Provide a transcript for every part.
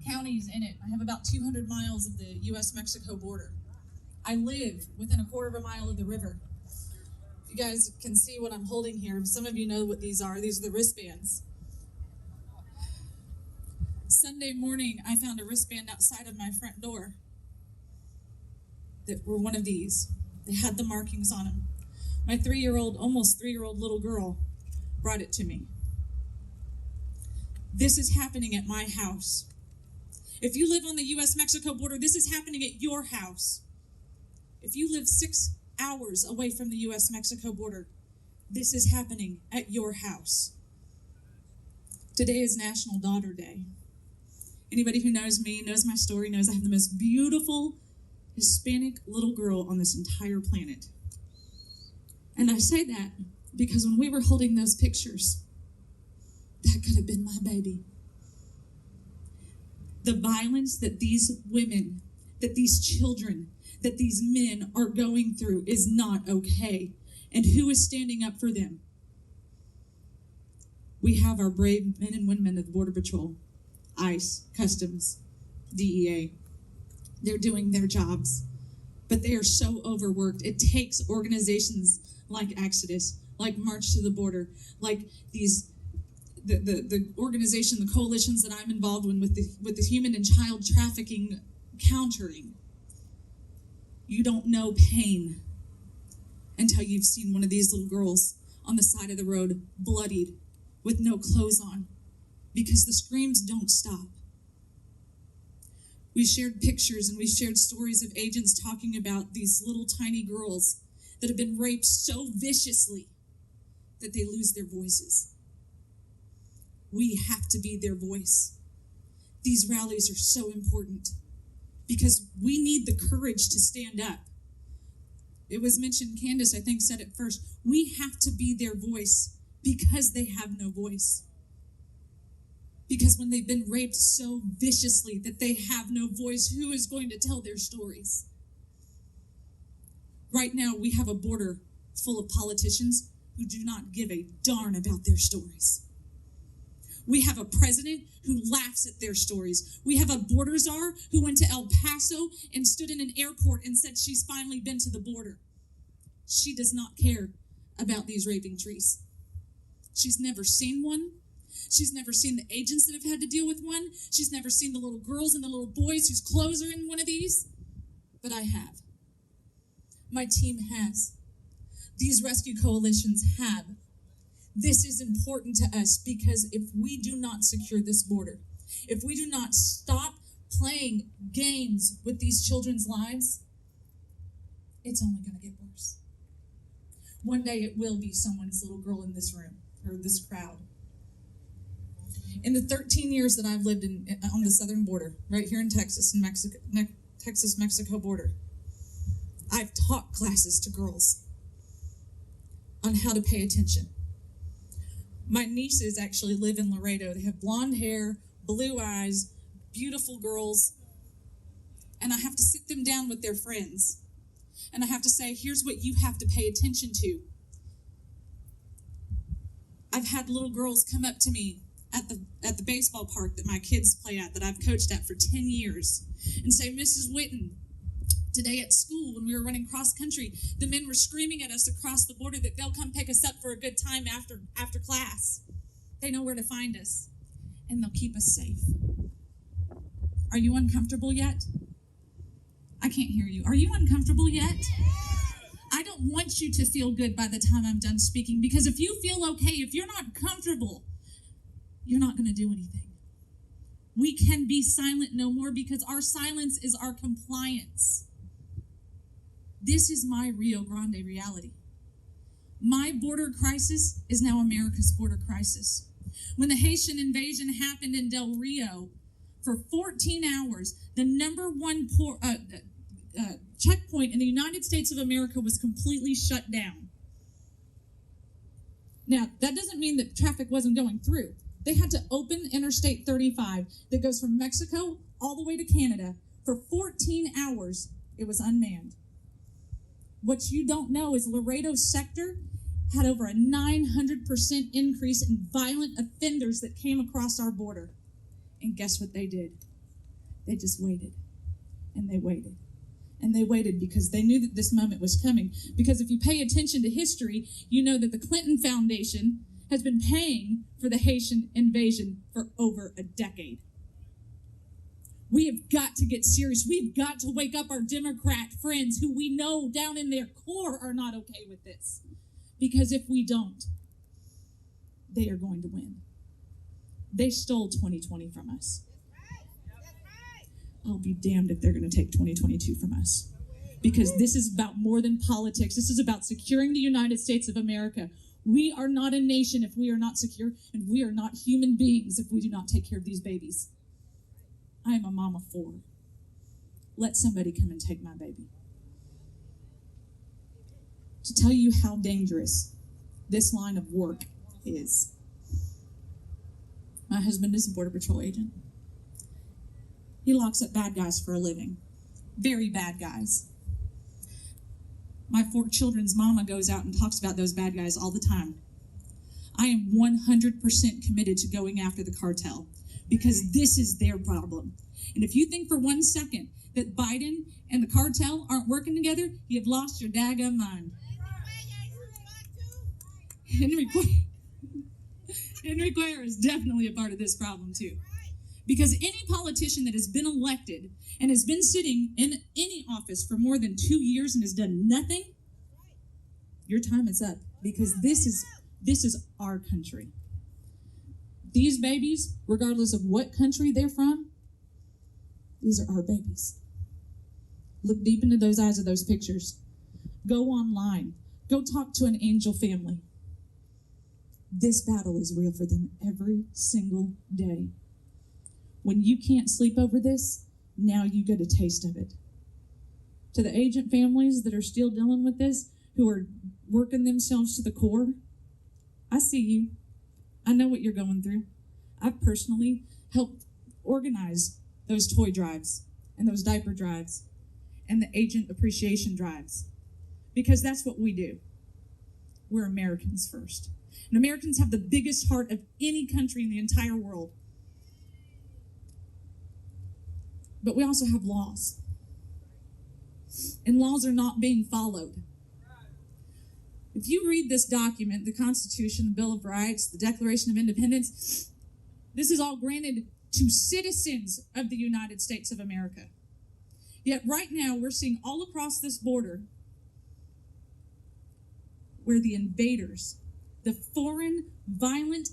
counties in it. I have about 200 miles of the U.S.-Mexico border. I live within a quarter of a mile of the river. You guys can see what I'm holding here. Some of you know what these are. These are the wristbands. Sunday morning, I found a wristband outside of my front door that were one of these. They had the markings on them. My almost 3-year-old little girl brought it to me. This is happening at my house. If you live on the U.S.-Mexico border, this is happening at your house. If you live 6 hours away from the U.S.-Mexico border, this is happening at your house. Today is National Daughter Day. Anybody who knows me, knows my story, knows I have the most beautiful Hispanic little girl on this entire planet. And I say that because when we were holding those pictures, that could have been my baby. The violence that these women, that these children, that these men are going through is not okay. And who is standing up for them? We have our brave men and women of the Border Patrol, ICE, Customs, DEA. They're doing their jobs, but they are so overworked. It takes organizations like Exodus, like March to the Border, like the organization, the coalitions that I'm involved in with the human and child trafficking countering. You don't know pain until you've seen one of these little girls on the side of the road, bloodied, with no clothes on, because the screams don't stop. We shared pictures and we shared stories of agents talking about these little tiny girls that have been raped so viciously that they lose their voices. We have to be their voice. These rallies are so important because we need the courage to stand up. It was mentioned, Candace, I think, said it first. We have to be their voice because they have no voice. Because when they've been raped so viciously that they have no voice, who is going to tell their stories? Right now, we have a border full of politicians who do not give a darn about their stories. We have a president who laughs at their stories. We have a border czar who went to El Paso and stood in an airport and said she's finally been to the border. She does not care about these raping trees. She's never seen one. She's never seen the agents that have had to deal with one. She's never seen the little girls and the little boys whose clothes are in one of these. But I have. My team has. These rescue coalitions have. This is important to us because if we do not secure this border, if we do not stop playing games with these children's lives, it's only going to get worse. One day it will be someone's little girl in this room or this crowd. In the 13 years that I've lived on the southern border, right here in Texas and Mexico, Texas-Mexico border, I've taught classes to girls on how to pay attention. My nieces actually live in Laredo. They have blonde hair, blue eyes, beautiful girls. And I have to sit them down with their friends. And I have to say, here's what you have to pay attention to. I've had little girls come up to me at the baseball park that my kids play at, that I've coached at for 10 years, and say, Mrs. Witten, today at school when we were running cross country, the men were screaming at us across the border that they'll come pick us up for a good time after class. They know where to find us, and they'll keep us safe. Are you uncomfortable yet? I can't hear you. Are you uncomfortable yet? I don't want you to feel good by the time I'm done speaking, because if you feel okay, if you're not comfortable, you're not going to do anything. We can be silent no more because our silence is our compliance. This is my Rio Grande reality. My border crisis is now America's border crisis. When the Haitian invasion happened in Del Rio, for 14 hours, the number one checkpoint in the United States of America was completely shut down. Now, that doesn't mean that traffic wasn't going through. They had to open Interstate 35 that goes from Mexico all the way to Canada. For 14 hours, it was unmanned. What you don't know is Laredo sector had over a 900% increase in violent offenders that came across our border. And guess what they did? They just waited, and they waited. And they waited because they knew that this moment was coming. Because if you pay attention to history, you know that the Clinton Foundation has been paying for the Haitian invasion for over a decade. We have got to get serious. We've got to wake up our Democrat friends who we know down in their core are not okay with this. Because if we don't, they are going to win. They stole 2020 from us. I'll be damned if they're going to take 2022 from us. Because this is about more than politics. This is about securing the United States of America. We are not a nation if we are not secure, and we are not human beings if we do not take care of these babies. I am a mom of 4. Let somebody come and take my baby. To tell you how dangerous this line of work is. My husband is a Border Patrol agent. He locks up bad guys for a living. Very bad guys. My 4 children's mama goes out and talks about those bad guys all the time. I am 100% committed to going after the cartel because this is their problem. And if you think for 1 second that Biden and the cartel aren't working together, you've lost your daggum mind. Henry Cuellar is definitely a part of this problem too. Because any politician that has been elected and has been sitting in any office for more than 2 years and has done nothing, your time is up. Because this is our country. These babies, regardless of what country they're from, these are our babies. Look deep into those eyes of those pictures. Go online. Go talk to an angel family. This battle is real for them every single day. When you can't sleep over this, now you get a taste of it. To the agent families that are still dealing with this, who are working themselves to the core, I see you. I know what you're going through. I've personally helped organize those toy drives and those diaper drives and the agent appreciation drives, because that's what we do. We're Americans first. And Americans have the biggest heart of any country in the entire world. But we also have laws. And laws are not being followed. If you read this document, the Constitution, the Bill of Rights, the Declaration of Independence, this is all granted to citizens of the United States of America. Yet right now, we're seeing all across this border where the invaders, the foreign violent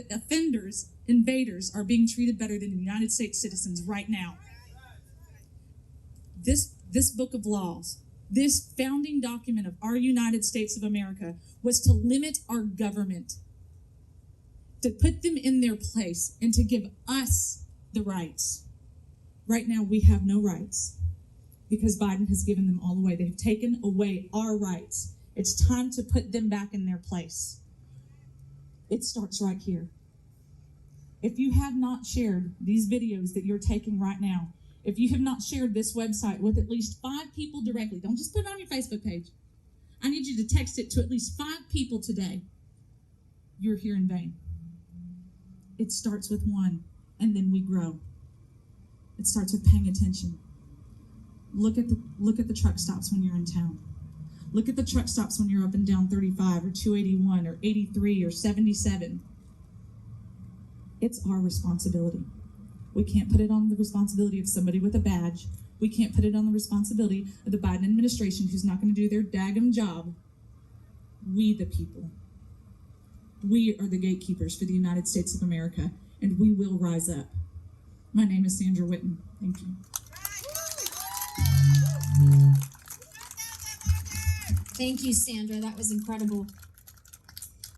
offenders, invaders, are being treated better than the United States citizens right now. This book of laws, this founding document of our United States of America, was to limit our government, to put them in their place, and to give us the rights. Right now, we have no rights because Biden has given them all away. They've taken away our rights. It's time to put them back in their place. It starts right here. If you have not shared these videos that you're taking right now, if you have not shared this website with at least 5 people directly, don't just put it on your Facebook page. I need you to text it to at least 5 people today. You're here in vain. It starts with 1, and then we grow. It starts with paying attention. Look at the truck stops when you're in town. Look at the truck stops when you're up and down 35 or 281 or 83 or 77. It's our responsibility. We can't put it on the responsibility of somebody with a badge. We can't put it on the responsibility of the Biden administration who's not going to do their daggum job. We, the people. We are the gatekeepers for the United States of America, and we will rise up. My name is Sandra Whitten. Thank you. Thank you, Sandra. That was incredible.